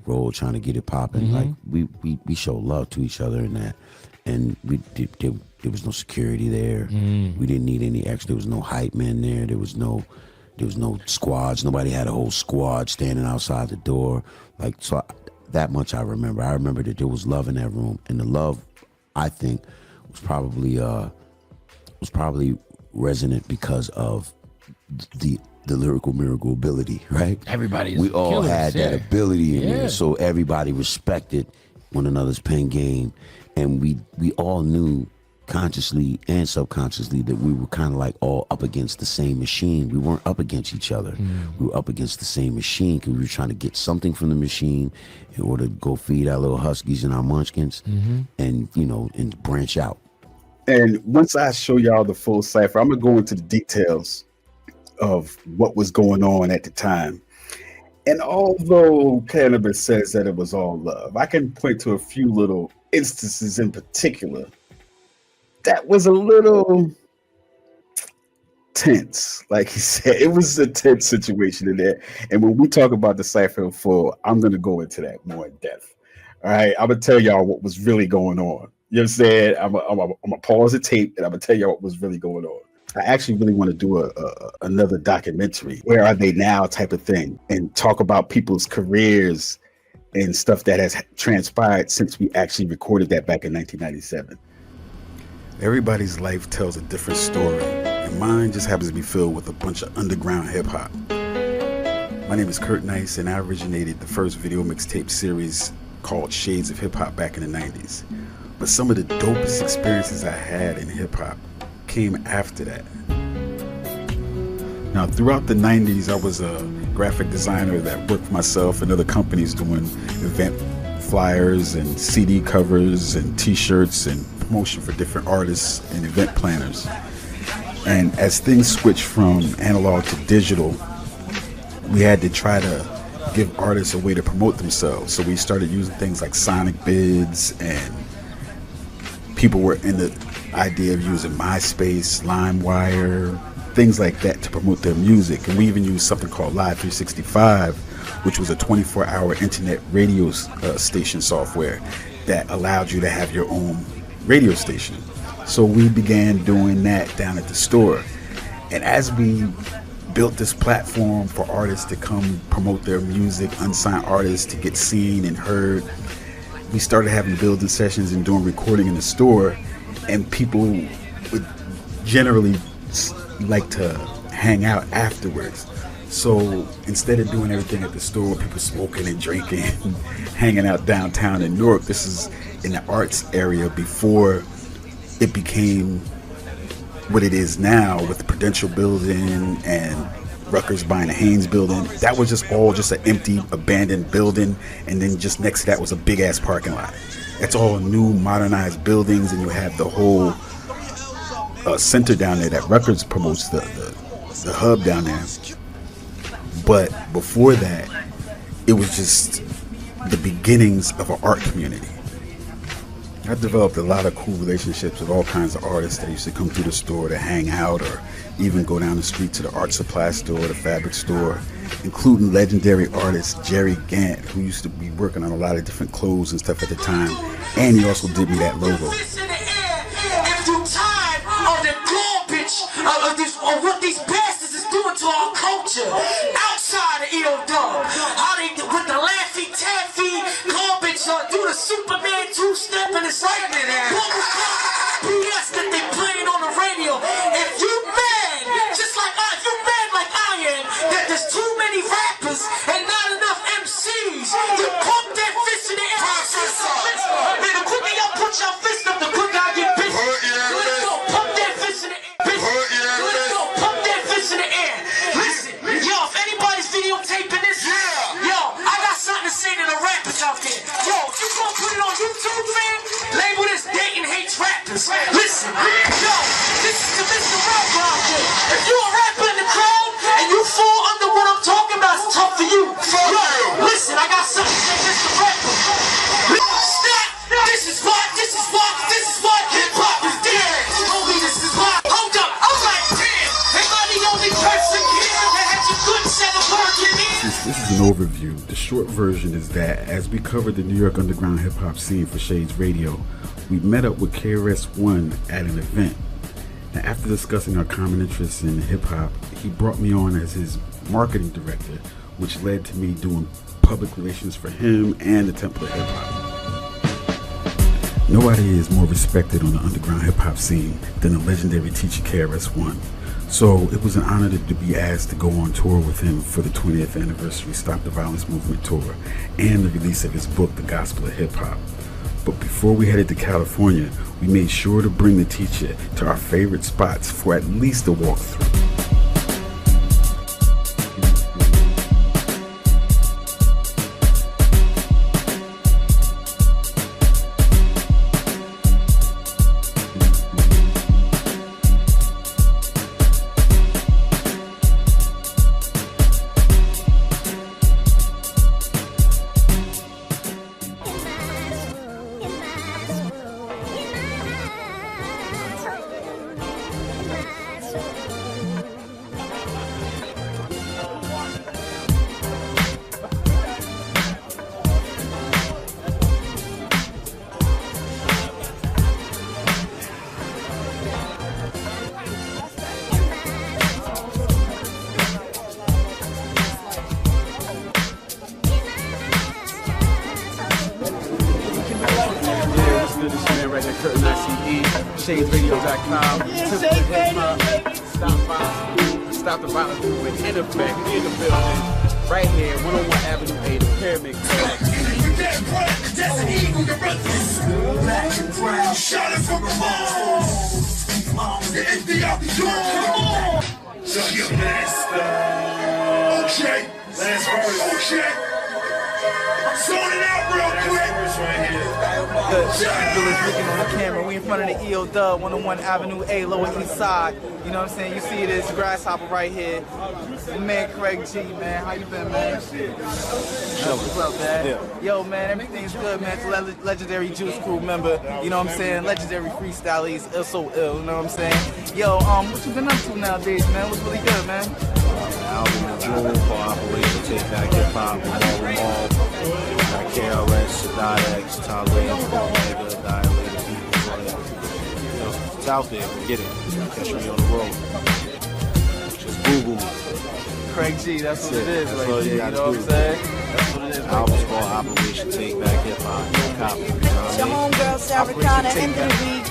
role trying to get it popping. Like we showed love to each other in that, and there was no security there. We didn't need any extra. There was no hype man there. There was no squads. Nobody had a whole squad standing outside the door. That much I remember. I remember that there was love in that room, and the love, I think, was probably resonant because of the lyrical miracle ability, right? We all had that ability in there, so everybody respected one another's pen game, and we all knew consciously and subconsciously that we were kind of like all up against the same machine. We weren't up against each other. We were up against the same machine because we were trying to get something from the machine in order to go feed our little huskies and our munchkins and branch out. And once I show y'all the full Cypher, I'm gonna go into the details of what was going on at the time. And although Cannabis says that it was all love, I can point to a few little instances in particular that was a little tense. Like he said, it was a tense situation in there. And when we talk about the Cypher in full, I'm going to go into that more in depth. All right, I'm going to tell y'all what was really going on. You know what I'm saying? I'm going to pause the tape and I'm going to tell y'all what was really going on. I actually really want to do another documentary, Where Are They Now type of thing, and talk about people's careers and stuff that has transpired since we actually recorded that back in 1997. Everybody's life tells a different story, and mine just happens to be filled with a bunch of underground hip hop. My name is Kurt Nice, and I originated the first video mixtape series called Shades of Hip Hop back in the 90s. But some of the dopest experiences I had in hip hop came after that. Now, throughout the 90s, I was a graphic designer that worked for myself and other companies doing event flyers and CD covers and t-shirts and promotion for different artists and event planners. And as things switched from analog to digital, we had to try to give artists a way to promote themselves. So we started using things like Sonic Bids, and people were in the idea of using MySpace, LimeWire, things like that to promote their music. And we even used something called Live 365, which was a 24-hour internet radio station software that allowed you to have your own radio station. So we began doing that down at the store. And as we built this platform for artists to come promote their music, unsigned artists to get seen and heard, we started having building sessions and doing recording in the store, and people would generally like to hang out afterwards. So instead of doing everything at the store, people smoking and drinking and hanging out downtown in Newark, this is in the arts area before it became what it is now with the Prudential building and Rutgers buying the Haynes building. That was just an empty, abandoned building, and then just next to that was a big ass parking lot. It's all new, modernized buildings, and you have the whole center down there that Records promotes the hub down there. But before that, it was just the beginnings of an art community. I developed a lot of cool relationships with all kinds of artists that used to come through the store to hang out or even go down the street to the art supply store, the fabric store, including legendary artist Jerry Gant, who used to be working on a lot of different clothes and stuff at the time. And he also did me that logo. If you tired of the garbage of what these bastards is doing to our culture outside of EO-Dub, how they with the Laffy Taffy garbage do the Superman two-step and it's like BS that they playing on the radio. If you mad, just like if you mad like I am, that there's too many rappers and not enough MCs, you pump that fist in the air. Man, the quicker y'all put your fist up, the quicker I get busy. Let's go, pump that fist in the air. Let's go, pump that fist in the air. Listen, yo, if anybody's videotaping this, yo, I got something to say to the rappers out there. Yo, if you gonna put it on YouTube, man, label this Dayton Hates Rappers. Listen, yo, this is to Mr. Rapper out there. If you a rapper in the crowd and you fall under what I'm talking about, it's tough for you. Yo, listen, I got something to say, Mr. Rapper. Stop! This is what hip-hop is dead. Homie, this is why. Hold up, I'm like, damn, am I the only person here that has a good set of working in? This is an overview. The short version is that as we covered the New York underground hip-hop scene for Shades Radio, we met up with KRS-One at an event. Now, after discussing our common interests in hip-hop, he brought me on as his marketing director, which led to me doing public relations for him and the Temple of Hip-Hop. Nobody is more respected on the underground hip-hop scene than the legendary teacher KRS-One. So it was an honor to be asked to go on tour with him for the 20th anniversary Stop the Violence Movement tour and the release of his book, The Gospel of Hip-Hop. But before we headed to California, we made sure to bring the teacher to our favorite spots for at least a walkthrough. ShadesRadio.com. Stop the violence movement in effect in the building. Right here, 101 Avenue 8, the Pyramid. Black and brown, shot it from the mall. The empty out the door. So you master. Okay. Last verse. Okay. I'm zoning out real quick. Good. Village looking on the camera. We in front of the EO-Dub, 101 Avenue A, Lower East Side. You know what I'm saying? You see this grasshopper right here. My man Craig G, man. How you been, man? What's up, man? Yeah. Yo, man, everything's good, man. It's a legendary Juice Crew member. You know what I'm saying? Legendary freestyle. He's so ill. You know what I'm saying? Yo, what you been up to nowadays, man? What's really good, man? Album in June for Operation Take Back Hip Hop. Got KRS, Sadat X, Talib, Omega, Dilated People. It's out there. Get it. Catch me on the road. Just Google me. Craig G, that's what it is right there. You know what I'm saying? That's what it is. Album's called Operation Take Back Hip Hop. No copy. You know what I mean? Your homegirl, Sarah Connor, end of the week.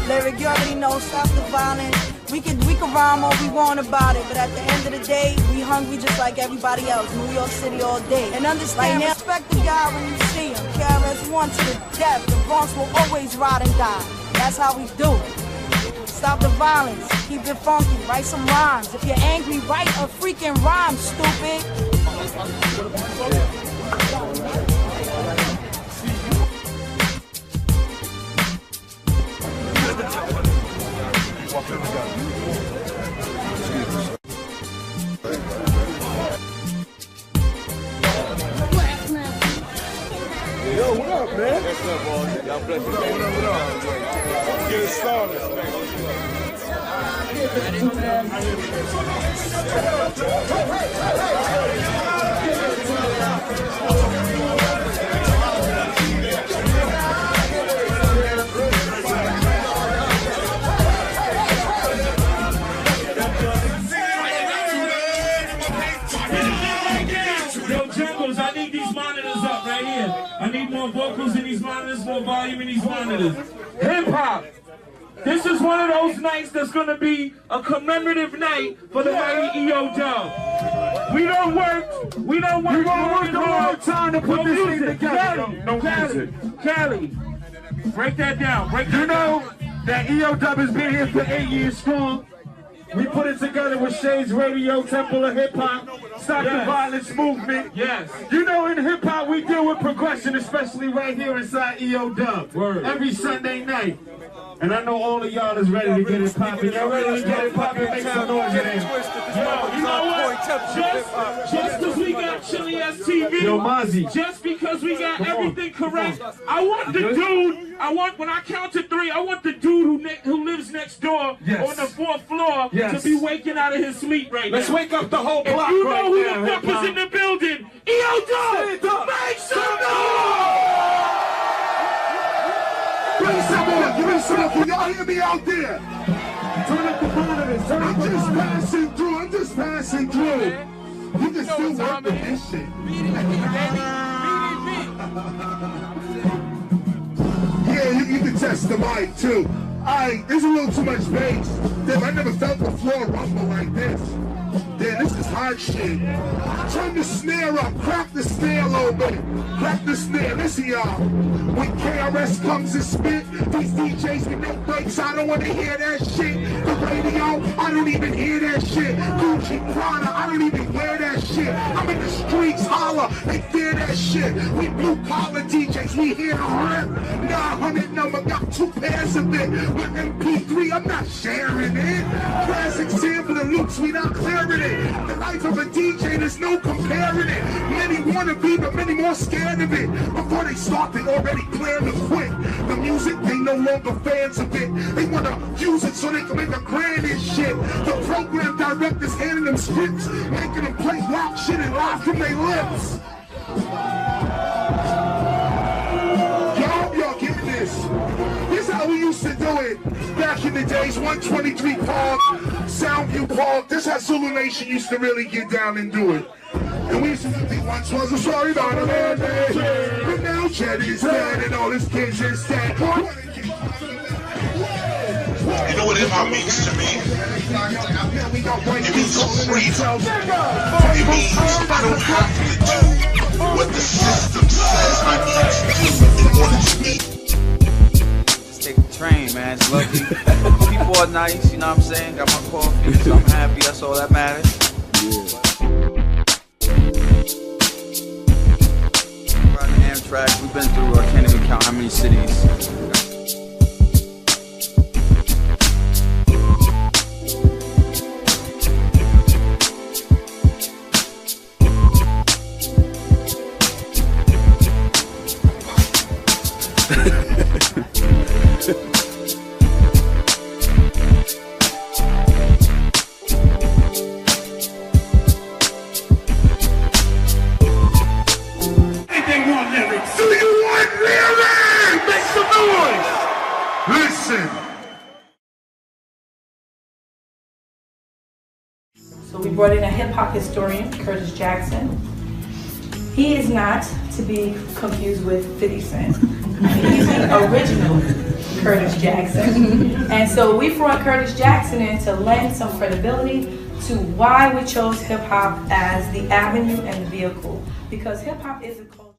Lyric, you already know, stop the violence. We can rhyme all we want about it, but at the end of the day, we hungry just like everybody else. New York City all day. And understand, right now, respect the guy when you see him. KRS-One to the death. The Bronx will always ride and die. That's how we do it. Stop the violence. Keep it funky. Write some rhymes. If you're angry, write a freaking rhyme, stupid. Yo, what up, man? What's up, boy? God bless you. What up? Get it started. I need these monitors up right here. I need more vocals in these monitors, more volume in these monitors. Hip hop. This is one of those nights that's gonna be a commemorative night for the mighty E.O. Dub. We don't work. We don't work. We're gonna work a long time to put this thing together. No music. Cali, break that down. Break that down. That E.O. Dub has been here for 8 years strong. We put it together with Shades Radio, Temple of Hip Hop, Stop the Violence Movement. Yes. You know, in hip hop, we deal with progression, especially right here inside E.O. Dub. Every Sunday night. And I know all of y'all is ready to get it poppin'. Y'all ready to get it poppin'? Make some noise in here. Yo, you know what? Just because we got Chili STV, Yo, Mozzie. just because we got everything correct, I want the dude, when I count to 3, I want the dude who lives next door on the 4th floor to be waking out of his sleep right now. Let's wake up the whole block you know right who now, the fuck is in the building? E.O. Dub! Make some noise! Bring some more, give me some more. Can y'all hear me out there? Turn up the monitors, turn up the monitors. I'm just passing through. You can still work with this shit. Yeah, you can test the mic too. There's a little too much bass. Damn, I never felt the floor rumble like this. Damn, this is hard shit. Turn the snare up, crack the snare a little bit. Crack the snare, listen y'all. When KRS comes and spit, these DJs with no breaks, I don't wanna hear that shit. The radio, I don't even hear that shit. Gucci Prada, I don't even wear that shit. I'm in the streets, holler, they fear that shit. We blue collar DJs, we here to rip. 900 number, got 2 pairs of it. With MP3, I'm not sharing it. Classic sample and loops, we not clearing it. The life of a DJ, there's no comparing it. Many wanna be, but many more scared of it. Before they start, they already plan to quit. The music, they no longer fans of it. They wanna use it so they can make a grand and shit. The program directors handing them scripts, making them play rock shit and lie from their lips. Y'all get this. This is how we used to do it back in the days. 123 Park, Soundview Park. This is how Zulu Nation used to really get down and do it. And we used to think once was a story about a man, but now Chet is dead and all his kids is dead. You know what hip-hop means to me? It means freedom. It means I don't have to do what the system says I need to do in order to meet. Just take the train, man. It's lovely. People are nice, you know what I'm saying? Got my coffee, so I'm happy. That's all that matters. Riding Amtrak, we've been through, I can't even count how many cities. So we brought in a hip-hop historian, Curtis Jackson. He is not to be confused with 50 Cent. He's the original Curtis Jackson. And so we brought Curtis Jackson in to lend some credibility to why we chose hip-hop as the avenue and the vehicle. Because hip-hop is a culture.